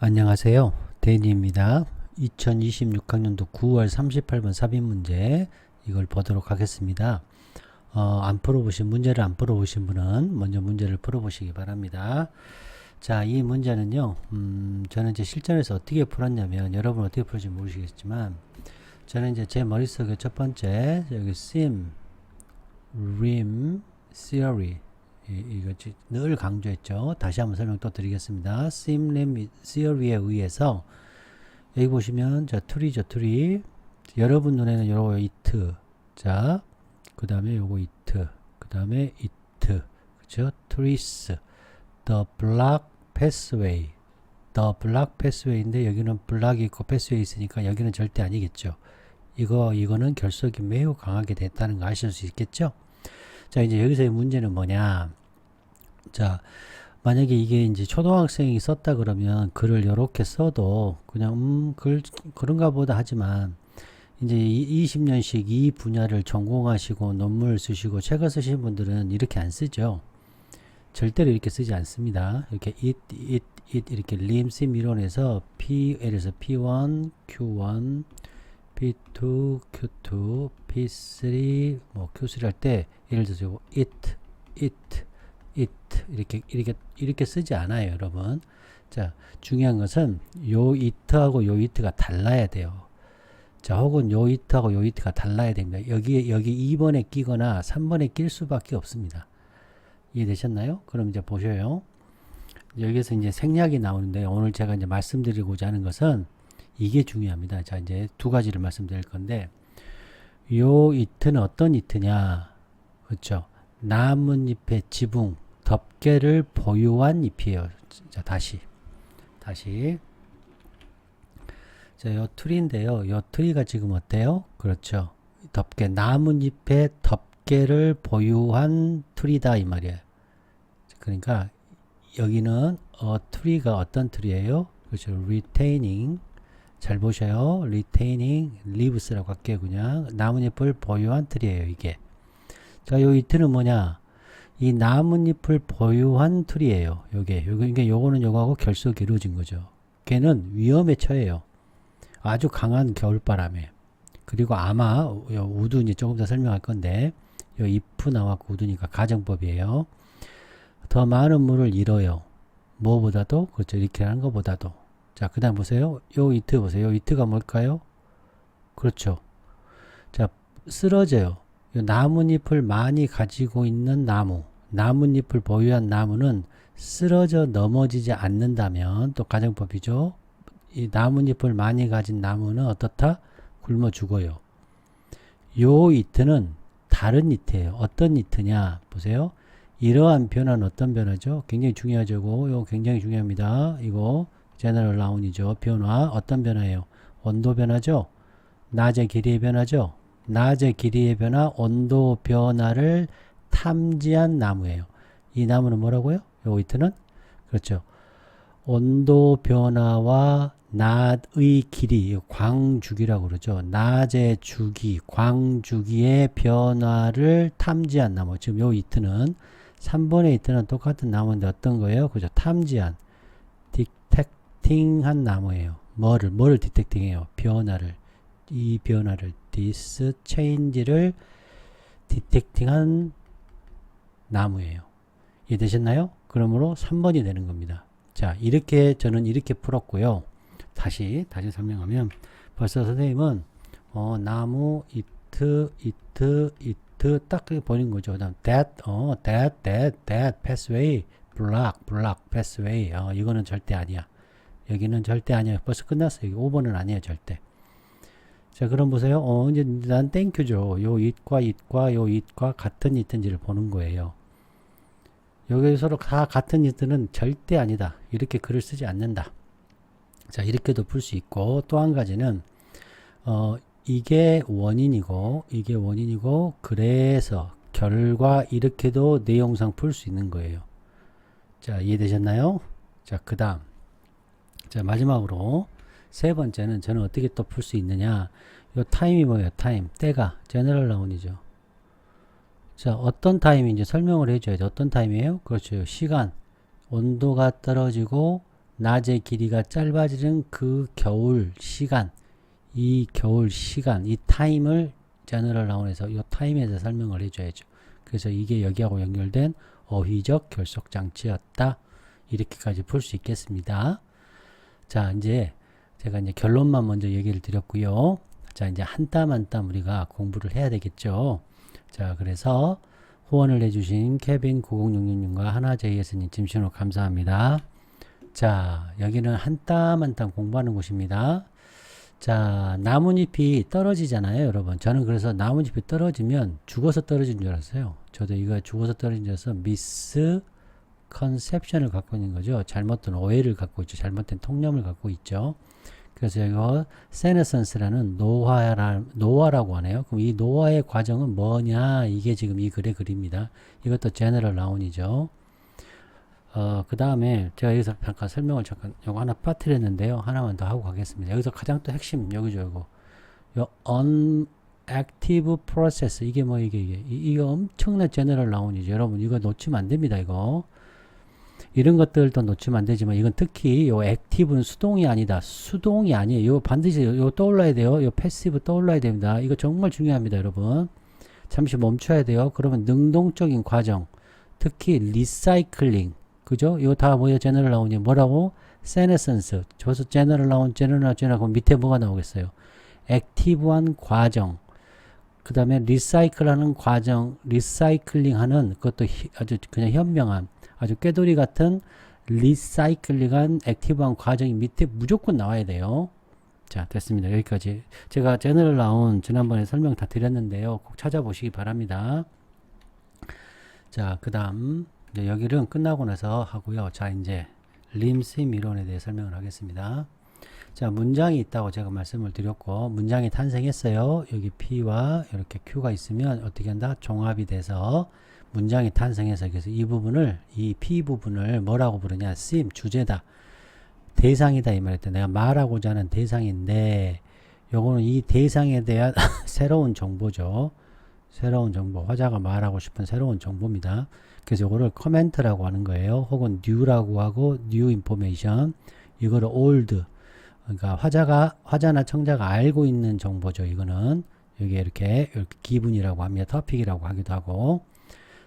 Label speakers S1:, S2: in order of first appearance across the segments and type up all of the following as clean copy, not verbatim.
S1: 안녕하세요. 데니입니다. 2026학년도 9월 38번 삽입 문제 이걸 보도록 하겠습니다. 문제를 안 풀어보신 분은 먼저 문제를 풀어보시기 바랍니다. 자, 이 문제는요, 저는 이제 실전에서 어떻게 풀었냐면, 여러분 어떻게 풀었는지 모르시겠지만, 저는 이제 제 머릿속에 첫 번째, 여기 sim, rim, theory, 이거 늘 강조했죠. 다시 한번 설명 또 드리겠습니다. sim, rim, theory에 의해서, 여기 보시면, 자, 툴이죠, 툴이. 여러분 눈에는 요거 it. 자, 그 다음에 요거 it. 그 다음에 it. 그쵸? trees. the block pathway. the block pathway인데, 여기는 block이 있고 pathway 있으니까 여기는 절대 아니겠죠. 이거는 결속이 매우 강하게 됐다는 거 아실 수 있겠죠? 자, 이제 여기서의 문제는 뭐냐. 자, 만약에 이게 이제 초등학생이 썼다 그러면 글을 이렇게 써도 그냥 그런가 보다 하지만 이제 20년씩 이 분야를 전공하시고 논문을 쓰시고 책을 쓰시는 분들은 이렇게 안 쓰죠. 절대로 이렇게 쓰지 않습니다. 이렇게 it 이렇게 림심 이론에서 P에서 P1, Q1, P2, Q2, P3, 뭐 Q3 할 때 예를 들어서 it 이렇게 쓰지 않아요, 여러분. 자, 중요한 것은 요 it하고 요 it가 달라야 돼요. 자, 혹은 요 it하고 요 it가 달라야 됩니다. 여기 2번에 끼거나 3번에 낄 수밖에 없습니다. 이해되셨나요? 그럼 이제 보셔요. 여기서 이제 생략이 나오는데 오늘 제가 이제 말씀드리고자 하는 것은 이게 중요합니다. 자, 이제 두 가지를 말씀드릴 건데 요 it는 어떤 it냐? 그렇죠? 나뭇잎의 지붕, 덮개를 보유한 잎이에요. 자, 다시. 자, 요 트리인데요. 요 트리가 지금 어때요? 그렇죠. 덮개, 나뭇잎의 덮개를 보유한 트리다 이 말이에요. 그러니까 여기는 트리가 어떤 트리예요? 그렇죠. retaining. 잘 보셔요. retaining leaves라고 할게요. 그냥 나뭇잎을 보유한 트리예요, 이게. 자, 요 이트는 뭐냐? 이 나뭇잎을 보유한 틀이에요. 요거는 요거하고 결속이 이루어진 거죠. 걔는 위험에 처해요. 아주 강한 겨울바람에. 그리고 아마 우드 이제 조금 더 설명할 건데 요 if 나왔고 우드니까 가정법이에요. 더 많은 물을 잃어요. 뭐보다도 그렇죠. 이렇게 하는 것보다도. 자, 그다음 보세요. 요 it 보세요. 요 it가 뭘까요? 그렇죠. 자, 쓰러져요. 나뭇잎을 많이 가지고 있는 나뭇잎을 보유한 나무는 쓰러져 넘어지지 않는다면 또 가정법이죠. 이 나뭇잎을 많이 가진 나무는 어떻다? 굶어 죽어요. 요 이트는 다른 이트예요. 어떤 이트냐? 보세요. 이러한 변화는 어떤 변화죠? 굉장히 중요하죠. 이거 굉장히 중요합니다. 이거 제너럴 라운이죠. 변화 어떤 변화예요? 온도 변화죠. 낮의 길이의 변화죠. 낮의 길이의 변화, 온도 변화를 탐지한 나무예요. 이 나무는 뭐라고요? 요 이트는? 그렇죠. 온도 변화와 낮의 길이, 광주기라고 그러죠. 낮의 주기, 광주기의 변화를 탐지한 나무. 지금 요 이트는 3번의 이트는 똑같은 나무인데 어떤 거예요? 그죠? 탐지한, 디텍팅한 나무예요. 뭐를 디텍팅해요? 변화를. 이 변화를 this change를 디텍팅한 나무예요. 이해되셨나요? 그러므로 3번이 되는 겁니다. 자, 저는 이렇게 풀었고요. 다시 설명하면 벌써 선생님은 나무 it 딱 그게 보이는 거죠. 그다음 that pathway block pathway 이거는 절대 아니야. 여기는 절대 아니야. 벌써 끝났어요. 여기 5번은 아니에요. 절대. 자, 그럼 보세요. 이제 난 땡큐죠. 요 it과 요 it과 같은 it인지를 보는 거예요. 여기 서로 다 같은 it는 절대 아니다. 이렇게 글을 쓰지 않는다. 자, 이렇게도 풀 수 있고 또 한 가지는 이게 원인이고 그래서 결과 이렇게도 내용상 풀 수 있는 거예요. 자, 이해되셨나요? 자, 그 다음. 자, 마지막으로 세 번째는 저는 어떻게 또 풀 수 있느냐. 요 타임이 뭐예요? 타임. 때가. 제너럴 라운이죠. 자, 어떤 타임인지 설명을 해줘야죠. 어떤 타임이에요? 그렇죠. 시간. 온도가 떨어지고 낮의 길이가 짧아지는 그 겨울 시간, 이 겨울 시간, 이 타임을 제너럴 나운에서 이 타임에서 설명을 해줘야죠. 그래서 이게 여기하고 연결된 어휘적 결속 장치였다. 이렇게까지 풀 수 있겠습니다. 자, 이제 제가 이제 결론만 먼저 얘기를 드렸고요. 자, 이제 한 땀 한 땀 우리가 공부를 해야 되겠죠. 자, 그래서 후원을 해주신 케빈 9066님과 하나JS님 짐신호 감사합니다. 자, 여기는 한 땀 한 땀 공부하는 곳입니다. 자, 나뭇잎이 떨어지잖아요, 여러분. 저는 그래서 나뭇잎이 떨어지면 죽어서 떨어진 줄 알았어요. 저도 이거 죽어서 떨어진 줄 알아서 미스 컨셉션을 갖고 있는 거죠. 잘못된 오해를 갖고 있죠. 잘못된 통념을 갖고 있죠. 그래서 이거 세네선스라는 노화라고 하네요. 그럼 이 노화의 과정은 뭐냐? 이게 지금 이 글의 글입니다. 이것도 제너럴 나운이죠. 그 다음에 제가 여기서 잠깐 설명을 잠깐 요거 하나 빠뜨렸는데요. 하나만 더 하고 가겠습니다. 여기서 가장 또 핵심 여기죠. 요 unactive process 이게 뭐 이게 엄청난 제너럴 나운이죠. 여러분 이거 놓치면 안 됩니다. 이거 이런 것들도 놓치면 안 되지만 이건 특히 요 액티브는 수동이 아니다. 수동이 아니에요. 요 반드시 요 떠올라야 돼요. 요 패시브 떠올라야 됩니다. 이거 정말 중요합니다, 여러분. 잠시 멈춰야 돼요. 그러면 능동적인 과정, 특히 리사이클링, 그죠? 이거 다 뭐야? 제너럴 나운이 뭐라고? 세네선스. 저서 제너럴 나운, 제너럴 그럼 밑에 뭐가 나오겠어요? 액티브한 과정. 그 다음에 리사이클하는 과정, 리사이클링하는 그것도 아주 그냥 현명한, 아주 꾀돌이 같은 리사이클링한 액티브한 과정이 밑에 무조건 나와야 돼요. 자, 됐습니다. 여기까지. 제가 제너럴 나운 지난번에 설명 다 드렸는데요. 꼭 찾아보시기 바랍니다. 자, 그 다음 여기는 끝나고 나서 하고요. 자, 이제 림스임 이론에 대해 설명을 하겠습니다. 자, 문장이 있다고 제가 말씀을 드렸고, 문장이 탄생했어요. 여기 P와 이렇게 Q가 있으면 어떻게 한다? 종합이 돼서 문장이 탄생해서, 그래서 이 부분을, 이 P 부분을 뭐라고 부르냐? 심, 주제다. 대상이다. 이 말일 때 내가 말하고자 하는 대상인데, 요거는 이 대상에 대한 새로운 정보죠. 새로운 정보. 화자가 말하고 싶은 새로운 정보입니다. 그래서 요거를 코멘트라고 하는 거예요. 혹은 new라고 하고, new information. 이거를 old. 그러니까 화자나 청자가 알고 있는 정보죠. 이거는 여기 이렇게 기분이라고 합니다. 토픽이라고 하기도 하고.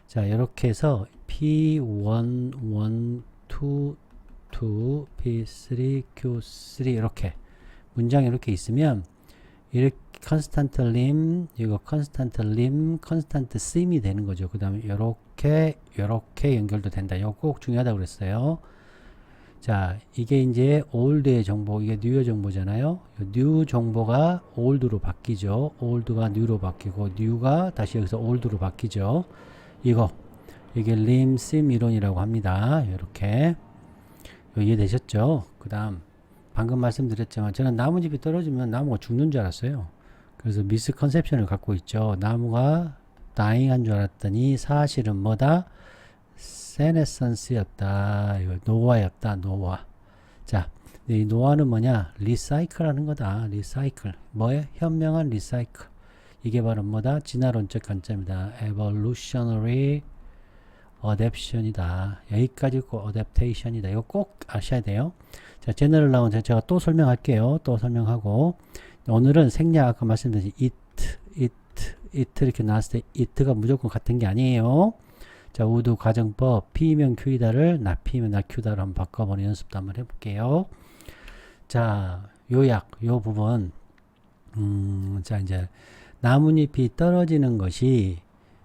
S1: 자, 이렇게 해서 P1, 1, 2, 2, P3, Q3 이렇게 문장이 이렇게 있으면 이렇게 constant lim, 이거 constant lim, constant sim이 되는 거죠. 그 다음에 이렇게 연결도 된다. 이거 꼭 중요하다고 그랬어요. 자, 이게 이제 old의 정보, 이게 new의 정보잖아요. new 정보가 old로 바뀌죠. old가 new로 바뀌고, new가 다시 여기서 old로 바뀌죠. 이게 림, 심 이론이라고 합니다. 이렇게. 이해되셨죠? 그 다음, 방금 말씀드렸지만, 저는 나뭇잎이 떨어지면 나무가 죽는 줄 알았어요. 그래서 미스컨셉션을 갖고 있죠. 나무가 dying한 줄 알았더니, 사실은 뭐다? 세네선스였다. 이거 노화였다. 노화. 자, 이 노화는 뭐냐? 리사이클 하는 거다. 리사이클. 뭐예요? 현명한 리사이클. 이게 바로 뭐다? 진화론적 관점이다. evolutionary adaptation이다. 여기까지 있고 adaptation이다. 이거 꼭 아셔야 돼요. 자, 제너럴 나운 제가 또 설명할게요. 또 설명하고, 오늘은 생략 아까 말씀드린 it 이렇게 나왔을 때 it가 무조건 같은 게 아니에요. 자, 우드 가정법 P면 Q이다를 나 P면 나 Q다로 한번 바꿔보는 연습도 한번 해볼게요. 자, 요 부분 자, 이제 나뭇잎이 떨어지는 것이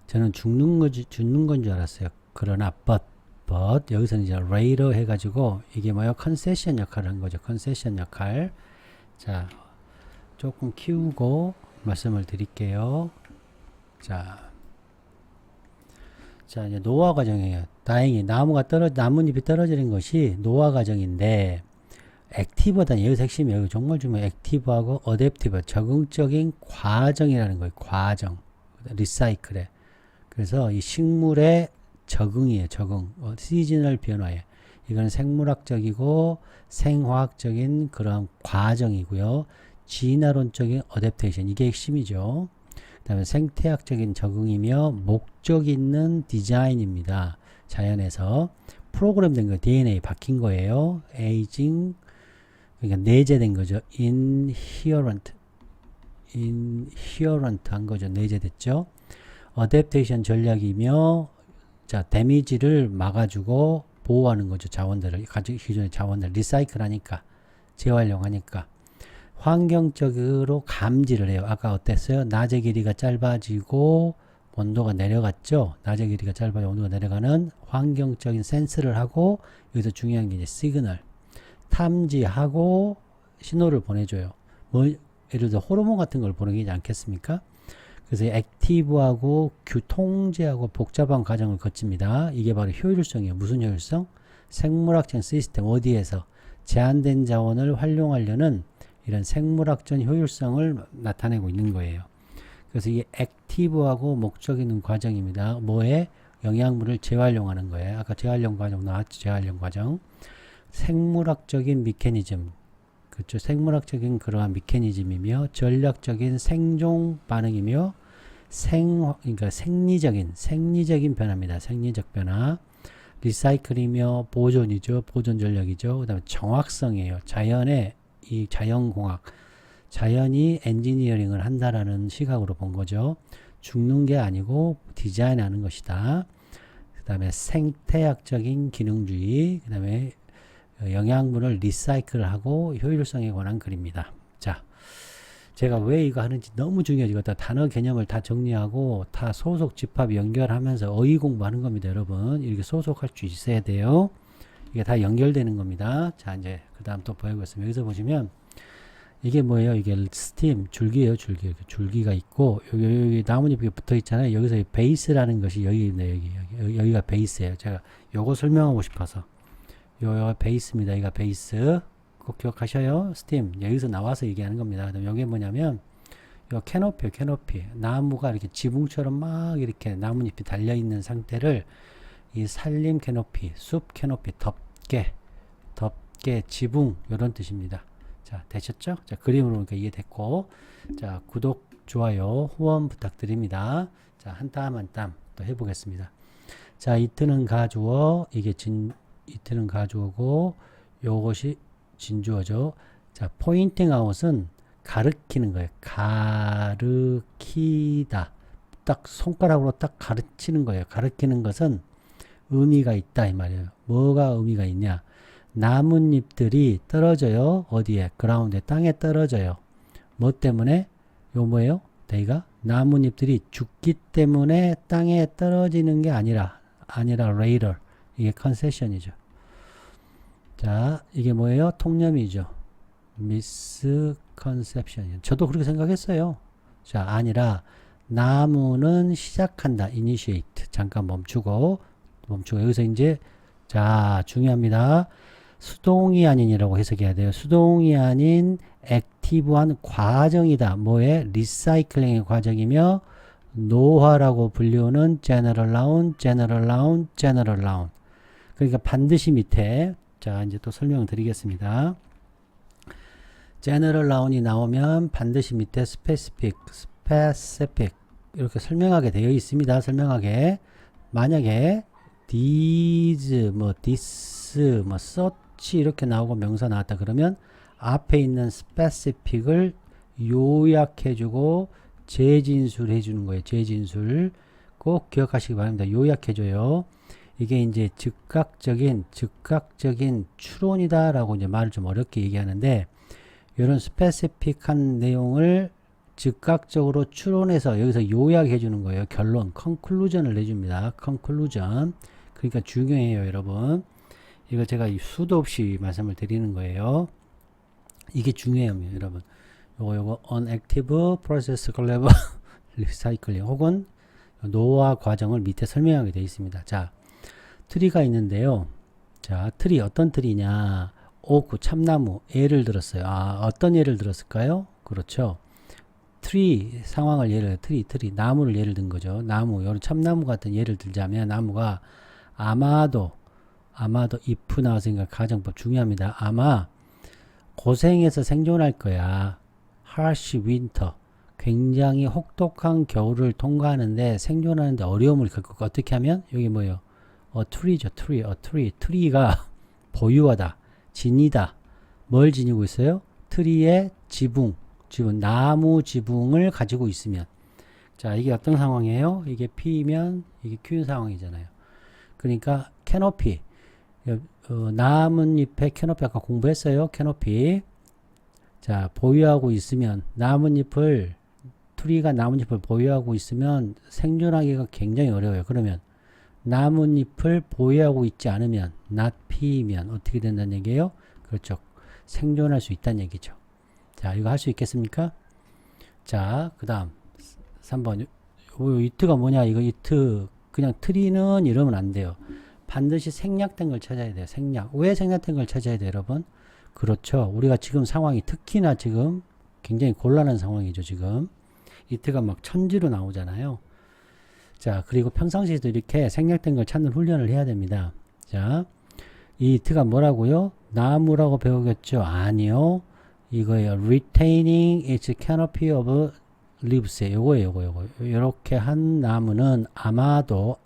S1: 저는 죽는 건 줄 알았어요. 그러나 but 여기서는 이제 later 해가지고 이게 뭐예요? 컨세션 역할을 한 거죠. 컨세션 역할. 자, 조금 키우고 말씀을 드릴게요. 자, 이제 노화 과정이에요. 다행히 나뭇잎이 떨어지는 것이 노화 과정인데, 액티브하다는 여기서 핵심이 여기 정말 중요해요. 액티브하고 어댑티브, 적응적인 과정이라는 거예요. 과정. 리사이클에. 그래서 이 식물의 적응이에요. 적응. 시즈널 변화에. 이건 생물학적이고 생화학적인 그런 과정이고요. 진화론적인 어댑테이션. 이게 핵심이죠. 그 다음에 생태학적인 적응이며 목적 있는 디자인입니다. 자연에서 프로그램된 거 DNA 바뀐 거예요. aging 그러니까 내재된 거죠. inherent 한 거죠. 내재됐죠. 어댑테이션 전략이며 자 데미지를 막아주고 보호하는 거죠. 자원들을 기존의 자원들 리사이클 하니까 재활용하니까 환경적으로 감지를 해요. 아까 어땠어요? 낮의 길이가 짧아지고 온도가 내려갔죠. 낮의 길이가 짧아지고 온도가 내려가는 환경적인 센스를 하고 여기서 중요한 게 이제 시그널 탐지하고 신호를 보내줘요. 뭐 예를 들어 호르몬 같은 걸 보내지 않겠습니까? 그래서 액티브하고 통제하고 복잡한 과정을 거칩니다. 이게 바로 효율성이에요. 무슨 효율성? 생물학적 시스템 어디에서 제한된 자원을 활용하려는 이런 생물학적 효율성을 나타내고 있는 거예요. 그래서 이게 액티브하고 목적 있는 과정입니다. 뭐에? 영양분을 재활용하는 거예요. 아까 재활용 과정 나왔죠. 재활용 과정. 생물학적인 메커니즘. 그렇죠. 생물학적인 그러한 메커니즘이며 전략적인 생존 반응이며 그러니까 생리적인 변화입니다. 생리적 변화. 리사이클이며 보존이죠. 보존 전략이죠. 그다음에 정확성이에요. 자연의 이 자연공학. 자연이 엔지니어링을 한다라는 시각으로 본 거죠. 죽는 게 아니고 디자인하는 것이다. 그 다음에 생태학적인 기능주의, 그 다음에 영양분을 리사이클하고 효율성에 관한 글입니다. 자, 제가 왜 이거 하는지 너무 중요해요. 이거 단어 개념을 다 정리하고 다 소속 집합 연결하면서 어휘 공부하는 겁니다. 여러분 이렇게 소속할 수 있어야 돼요. 이게 다 연결되는 겁니다. 자, 이제 그 다음 또 보여보겠습니다. 여기서 보시면 이게 뭐예요? 이게 스팀 줄기예요. 줄기가 있고 여기 나뭇잎이 붙어 있잖아요. 여기서 베이스라는 것이 여기 있네. 여기가 베이스예요. 제가 요거 설명하고 싶어서 요 베이스입니다. 여기가 베이스 꼭 기억하셔요. 스팀 여기서 나와서 얘기하는 겁니다. 그다음 여기 뭐냐면 요 캐노피 나무가 이렇게 지붕처럼 막 이렇게 나뭇잎이 달려 있는 상태를 이 산림 캐노피, 숲 캐노피, 덮개, 지붕 이런 뜻입니다. 자, 되셨죠? 자, 그림으로 보니까 이해됐고, 자, 구독, 좋아요, 후원 부탁드립니다. 자, 한 땀 한 땀 또 해보겠습니다. 자, 이트는 가주어, 이트는 가주어고, 요것이 진주어죠. 자, 포인팅 아웃은 가르키는 거예요. 가르키다. 딱 손가락으로 딱 가르치는 거예요. 가르키는 것은 의미가 있다 이 말이에요. 뭐가 의미가 있냐? 나뭇잎들이 떨어져요. 어디에? 그라운드에 땅에 떨어져요. 뭐 때문에? 요 뭐예요? 대가 나뭇잎들이 죽기 때문에 땅에 떨어지는 게 아니라 레이더. 이게 컨세션이죠. 자, 이게 뭐예요? 통념이죠. 미스컨셉션이에요. 저도 그렇게 생각했어요. 자, 아니라 나무는 시작한다. 이니시에이트. 잠깐 멈추고 여기서 이제 자, 중요합니다. 수동이 아닌이라고 해석해야 돼요. 수동이 아닌 액티브한 과정이다. 뭐에? 리사이클링의 과정이며 노화라고 불리우는 제너럴 라운. 그러니까 반드시 밑에 자, 이제 또 설명을 드리겠습니다. 제너럴 라운이 나오면 반드시 밑에 스페시픽 이렇게 설명하게 되어 있습니다. 설명하게. 만약에 these, this, such 이렇게 나오고 명사 나왔다 그러면 앞에 있는 specific을 요약해주고 재진술해주는 거예요. 재진술 꼭 기억하시기 바랍니다. 요약해줘요. 이게 이제 즉각적인 추론이다라고 이제 말을 좀 어렵게 얘기하는데 이런 스페시픽한 내용을 즉각적으로 추론해서 여기서 요약해 주는 거예요. 결론, 컨클루전을 내줍니다. 컨클루전. 그러니까 중요해요, 여러분. 이거 제가 수도 없이 말씀을 드리는 거예요. 이게 중요해요, 여러분. 요거 unactive process clever recycling 혹은 노화 과정을 밑에 설명하게 되어 있습니다. 자, 트리가 있는데요. 자, 트리 어떤 트리냐? 오크 참나무 예를 들었어요. 아, 어떤 예를 들었을까요? 그렇죠. 트리 상황을 트리 나무를 예를 든 거죠. 나무, 여러 참나무 같은 예를 들자면 나무가 아마도 if 나왔으니까 가정법 중요합니다. 아마 고생해서 생존할 거야. harsh winter 굉장히 혹독한 겨울을 통과하는데 생존하는데 어려움을 겪고 어떻게 하면 여기 뭐예요? tree죠. tree가 보유하다, 지니다. 뭘 지니고 있어요? 트리의 지붕, 나무 지붕을 가지고 있으면. 자, 이게 어떤 상황이에요? 이게 P면 이게 Q 상황이잖아요. 그러니까 캐노피, 나뭇잎의 캐노피 아까 공부했어요. 캐노피. 자, 보유하고 있으면 트리가 나뭇잎을 보유하고 있으면 생존하기가 굉장히 어려워요. 그러면 나뭇잎을 보유하고 있지 않으면 not P면 어떻게 된다는 얘기예요? 그렇죠. 생존할 수 있다는 얘기죠. 자, 이거 할 수 있겠습니까? 자, 그 다음 3번 이트가 뭐냐? 이거 이트 그냥 트리는 이러면 안 돼요. 반드시 생략된 걸 찾아야 돼요. 생략. 왜 생략된 걸 찾아야 돼요, 여러분? 그렇죠. 우리가 지금 상황이 특히나 지금 굉장히 곤란한 상황이죠, 지금. 이트가 막 천지로 나오잖아요. 자, 그리고 평상시에도 이렇게 생략된 걸 찾는 훈련을 해야 됩니다. 자, 이 이트가 뭐라고요? 나무라고 배우겠죠? 아니요. 이거예요. retaining its canopy of leaves. 요거예요. 요렇게 한 나무는 아마도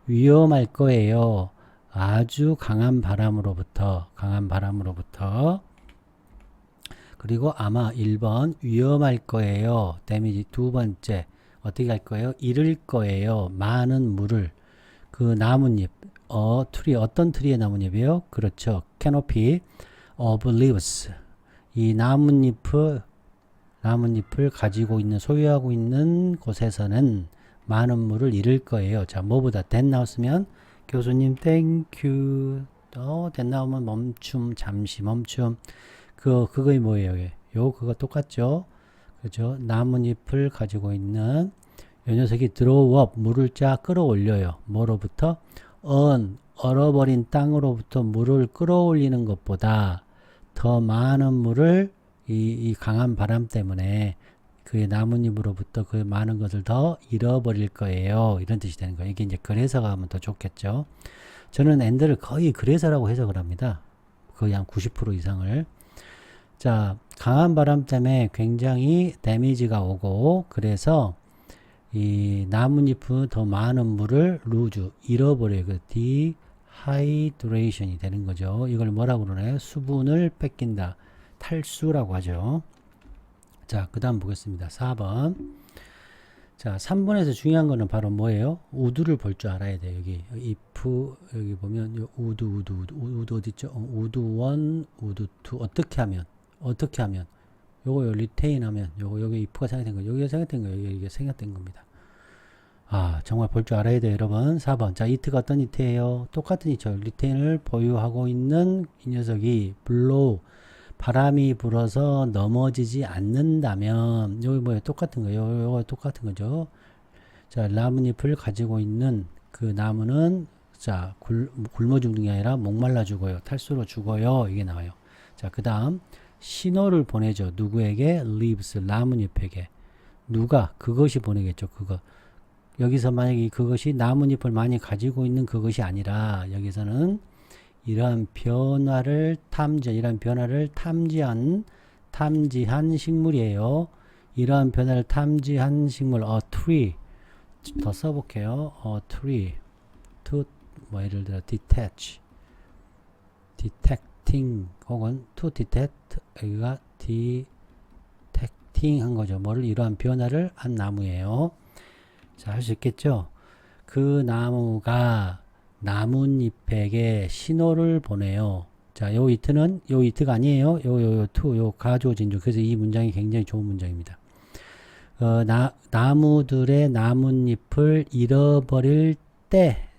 S1: 위험할 거예요. 아주 강한 바람으로부터. 그리고 아마 1번 위험할 거예요. 데미지 두 번째 어떻게 할 거예요? 잃을 거예요. 많은 물을. 그 나뭇잎 트리 어떤 트리의 나뭇잎이에요? 그렇죠. canopy of leaves. 이 나뭇잎을 가지고 있는 소유하고 있는 곳에서는 많은 물을 잃을 거예요. 자, 뭐보다 that 나왔으면 교수님 땡큐. that 나오면 멈춤, 잠시 멈춤. 그거이 뭐예요? 그거 똑같죠? 그죠? 나뭇잎을 가지고 있는 이 녀석이 draw up, 물을 쫙 끌어올려요. 뭐로부터? 얼어버린 땅으로부터 물을 끌어올리는 것보다 더 많은 물을 이 강한 바람 때문에 그 나뭇잎으로부터 그 많은 것을 더 잃어버릴 거예요. 이런 뜻이 되는 거예요. 이게 이제 그래서가 하면 더 좋겠죠. 저는 and를 거의 그래서라고 해석을 합니다. 거의 한 90% 이상을. 자, 강한 바람 때문에 굉장히 데미지가 오고 그래서 이 나뭇잎은 더 많은 물을 lose, 잃어버려요. 그 dehydration이 되는 거죠. 이걸 뭐라고 그러나요? 수분을 뺏긴다. 탈수라고 하죠. 자, 그 다음 보겠습니다. 4번. 자, 3번에서 중요한 거는 바로 뭐예요? 우드를 볼 줄 알아야 돼요. 여기 if 여기 보면 우드 어디 있죠? 우드 1, 우드 2 어떻게 하면 요거 리테인 하면 여기 if가 생각된 거 여기가 생각된 거예요. 이게 생각된 겁니다. 아, 정말 볼 줄 알아야 돼요, 여러분. 4번. 자, it가 어떤 it예요? 똑같은 it죠. 리테인을 보유하고 있는 이 녀석이 blow 바람이 불어서 넘어지지 않는다면 여기 뭐예요? 똑같은 거예요. 요거 똑같은 거죠. 자, 나뭇잎을 가지고 있는 그 나무는 자, 굶어 죽는 게 아니라 목말라 죽어요. 탈수로 죽어요. 이게 나와요. 자, 그 다음 신호를 보내죠. 누구에게? leaves, 나뭇잎에게. 누가? 그것이 보내겠죠. 그거. 여기서 만약에 그것이 나뭇잎을 많이 가지고 있는 그것이 아니라 여기서는 이러한 변화를 탐지한 식물이에요. 이러한 변화를 탐지한 식물, tree. 더 써볼게요. tree. to, 예를 들어, detecting, 혹은 to detect, 여기가 detecting 한 거죠. 뭐를, 이러한 변화를 한 나무예요. 자, 할 수 있겠죠? 그 나무가 나뭇잎에게 신호를 보내요. 자, 요 이트가 아니에요. 요 가주어진주. 그래서 이 문장이 굉장히 좋은 문장입니다. 나무들의 나뭇잎을 잃어버릴 때,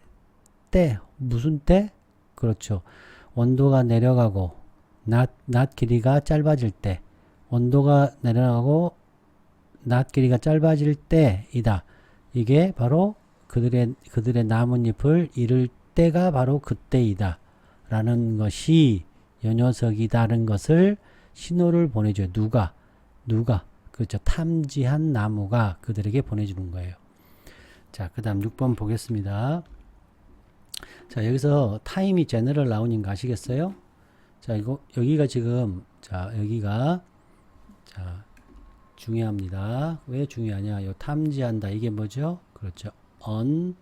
S1: 무슨 때? 그렇죠. 온도가 내려가고, 낮 길이가 짧아질 때, 온도가 내려가고, 낮 길이가 짧아질 때이다. 이게 바로 그들의 나뭇잎을 잃을 때가 바로 그때이다. 라는 것이 요 녀석이다는 것을 신호를 보내줘요. 누가? 그렇죠. 탐지한 나무가 그들에게 보내주는 거예요. 자, 그 다음 6번 보겠습니다. 자, 여기서 타임이 제너럴 나오는 거 아시겠어요? 자, 여기가 지금, 여기가, 중요합니다. 왜 중요하냐? 요 탐지한다. 이게 뭐죠? 그렇죠. unactive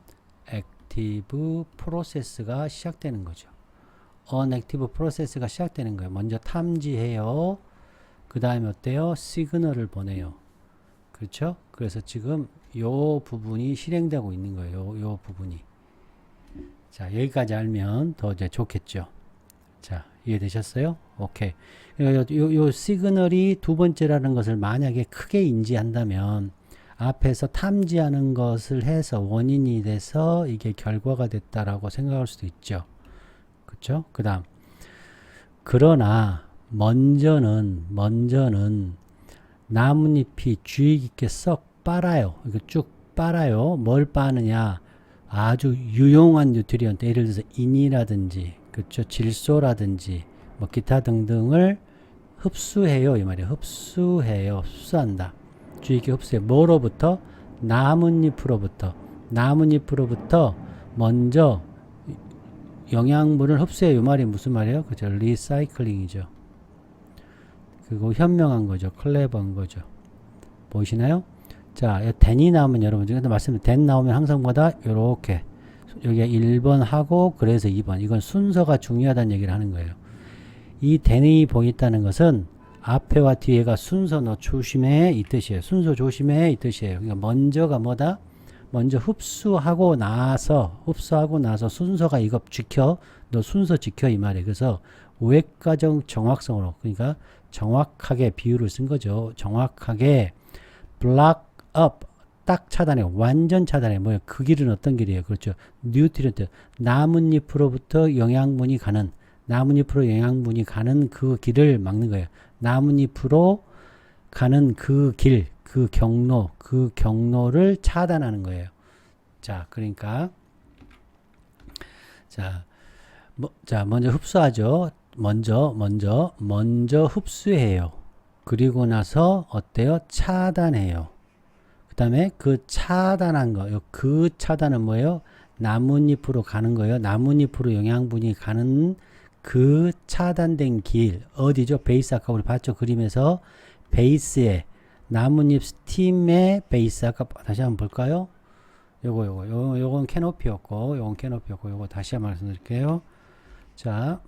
S1: unactive process가 시작되는 거죠. unactive process가 시작되는 거예요. 먼저 탐지해요. 그 다음에 어때요? 시그널을 보내요. 그렇죠? 그래서 지금 요 부분이 실행되고 있는 거예요. 요 부분이. 자, 여기까지 알면 더 이제 좋겠죠. 자, 이해되셨어요? 오케이. 요 시그널이 두 번째라는 것을 만약에 크게 인지한다면 앞에서 탐지하는 것을 해서 원인이 돼서 이게 결과가 됐다라고 생각할 수도 있죠. 그렇죠? 그 다음 그러나 먼저는 나뭇잎이 주의 깊게 썩 빨아요. 이거 쭉 빨아요. 뭘 빠느냐? 아주 유용한 뉴트리언트, 예를 들어서 인이라든지, 그렇죠? 질소라든지, 뭐 기타 등등을 흡수해요. 이 말이에요. 흡수한다. 주의 깊게 흡수해. 뭐로부터? 나뭇잎으로부터 먼저 영양분을 흡수해. 이 말이 무슨 말이에요? 그죠? 리사이클링이죠. 그리고 현명한 거죠. 클레버한 거죠. 보이시나요? 자, den이 나오면 여러분 지금 말씀드린 den 나오면 항상 뭐다? 요렇게 여기가 1번 하고 그래서 2번. 이건 순서가 중요하다는 얘기를 하는 거예요. 이 den이 보였다는 것은 앞에와 뒤에가 순서 너 조심해 이 뜻이에요. 순서 조심해 이 뜻이에요. 그러니까 먼저가 뭐다? 먼저 흡수하고 나서 순서가 이거 지켜. 너 순서 지켜 이 말이에요. 그래서 오획과정 정확성으로, 그러니까 정확하게 비율을 쓴 거죠. 정확하게 block up, 딱 차단해. 완전 차단해. 뭐예요? 그 길은 어떤 길이에요? 그렇죠. 뉴트리언트, 나뭇잎으로 영양분이 가는 그 길을 막는 거예요. 나뭇잎으로 가는 그 길, 그 경로를 차단하는 거예요. 자, 그러니까 먼저 흡수하죠. 먼저 흡수해요. 그리고 나서 어때요? 차단해요. 그 다음에 그 차단한 거, 그 차단은 뭐예요? 나뭇잎으로 가는 거예요. 나뭇잎으로 영양분이 가는 그 차단된 길, 어디죠? 베이스, 아까 우리 봤죠? 그림에서 베이스에 나뭇잎 스팀의 베이스, 아까 다시 한번 볼까요? 요건 캐노피였고, 요거 다시 한번 말씀드릴게요. 자,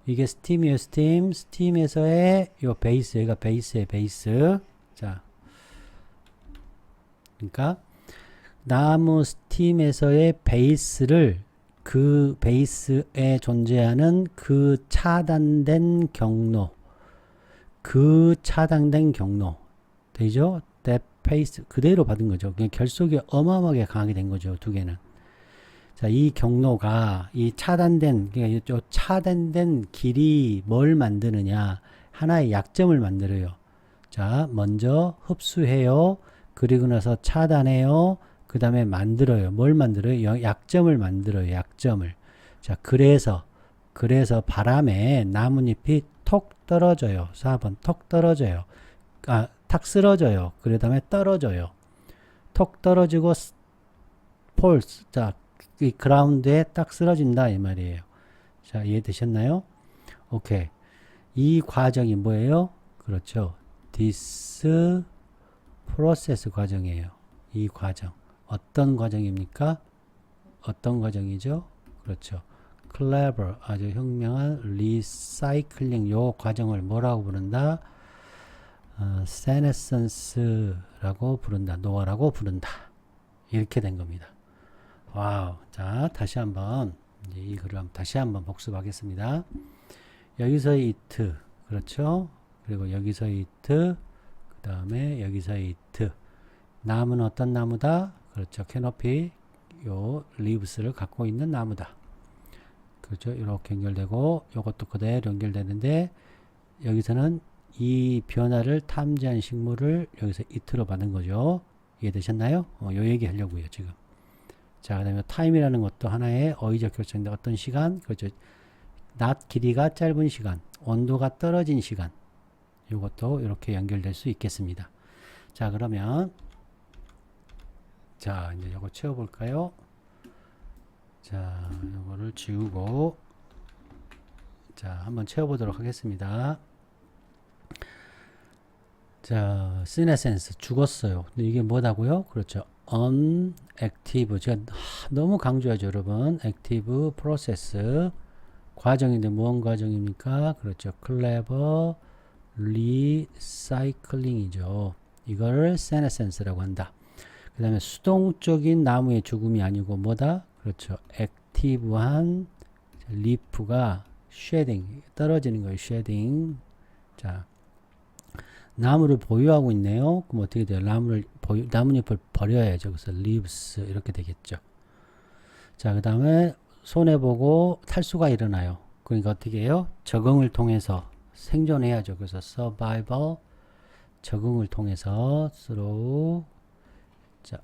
S1: 이게 스팀이에요. 스팀에서의 요 베이스, 여기가 베이스의 베이스. 자, 그러니까 나무 스팀에서의 베이스를, 그 베이스에 존재하는 그 차단된 경로, 되죠? that pace 그대로 받은 거죠. 그냥 결속이 어마어마하게 강하게 된 거죠. 두 개는. 자, 이 경로가, 이 차단된 길이 뭘 만드느냐? 하나의 약점을 만들어요. 자, 먼저 흡수해요. 그리고 나서 차단해요. 그 다음에 만들어요. 뭘 만들어요? 약점을 만들어요. 약점을. 자, 그래서 바람에 나뭇잎이 톡 떨어져요. 4번 톡 떨어져요. 탁 쓰러져요. 그 다음에 떨어져요. 톡 떨어지고 폴스. 자, 이 그라운드에 딱 쓰러진다 이 말이에요. 자, 이해되셨나요? 오케이. 이 과정이 뭐예요? 그렇죠. this process 과정이에요. 이 과정. 어떤 과정입니까? 어떤 과정이죠? 그렇죠. clever, 아주 현명한 recycling, 요 과정을 뭐라고 부른다? senescence라고 부른다. 노화라고 부른다. 이렇게 된 겁니다. 와우. 자, 다시 한번 이 글을 다시 한번 복습하겠습니다. 여기서의 it, 그렇죠? 그리고 여기서의 it, 그 다음에 여기서의 it. 나무는 어떤 나무다? 그렇죠. 캐노피, 요 leaves를 갖고 있는 나무다. 그렇죠. 이렇게 연결되고 요것도 그대로 연결되는데 여기서는 이 변화를 탐지한 식물을 여기서 it로 받은 거죠. 이해되셨나요? 요 얘기 하려고요, 지금. 자, 그 다음에 타임이라는 것도 하나의 어휘적 결정인데 어떤 시간? 그렇죠. 낮 길이가 짧은 시간, 온도가 떨어진 시간. 이것도 이렇게 연결될 수 있겠습니다. 자, 그러면 자, 이제 이거 채워볼까요? 자, 이거를 지우고 자, 한번 채워보도록 하겠습니다. 자, senescence 죽었어요. 근데 이게 뭐다고요? 그렇죠. unactive. 제가 너무 강조하죠, 여러분. active process. 과정인데 무언 과정입니까? 그렇죠. clever recycling이죠. 이걸 senescence라고 한다. 그 다음에 수동적인 나무의 죽음이 아니고 뭐다? 그렇죠. 액티브한 리프가 shedding, 떨어지는 거예요. shedding. 자, 나무를 보유하고 있네요. 그럼 어떻게 돼요? 나뭇잎을 버려야죠. 그래서 leaves 이렇게 되겠죠. 자, 그 다음에 손해보고 탈수가 일어나요. 그러니까 어떻게 해요? 적응을 통해서 생존해야죠. 그래서 survival, 적응을 통해서 through, 자,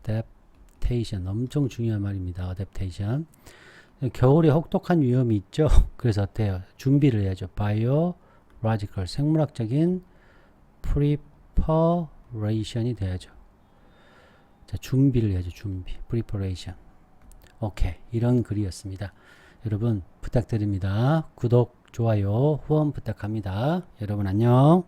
S1: adaptation, 엄청 중요한 말입니다. adaptation. 겨울에 혹독한 위험이 있죠. 그래서 어때요? 준비를 해야죠. biological, 생물학적인 preparation이 돼야죠. 자, 준비를 해야죠. 준비, preparation. 오케이, 이런 글이었습니다. 여러분 부탁드립니다. 구독, 좋아요, 후원 부탁합니다. 여러분 안녕.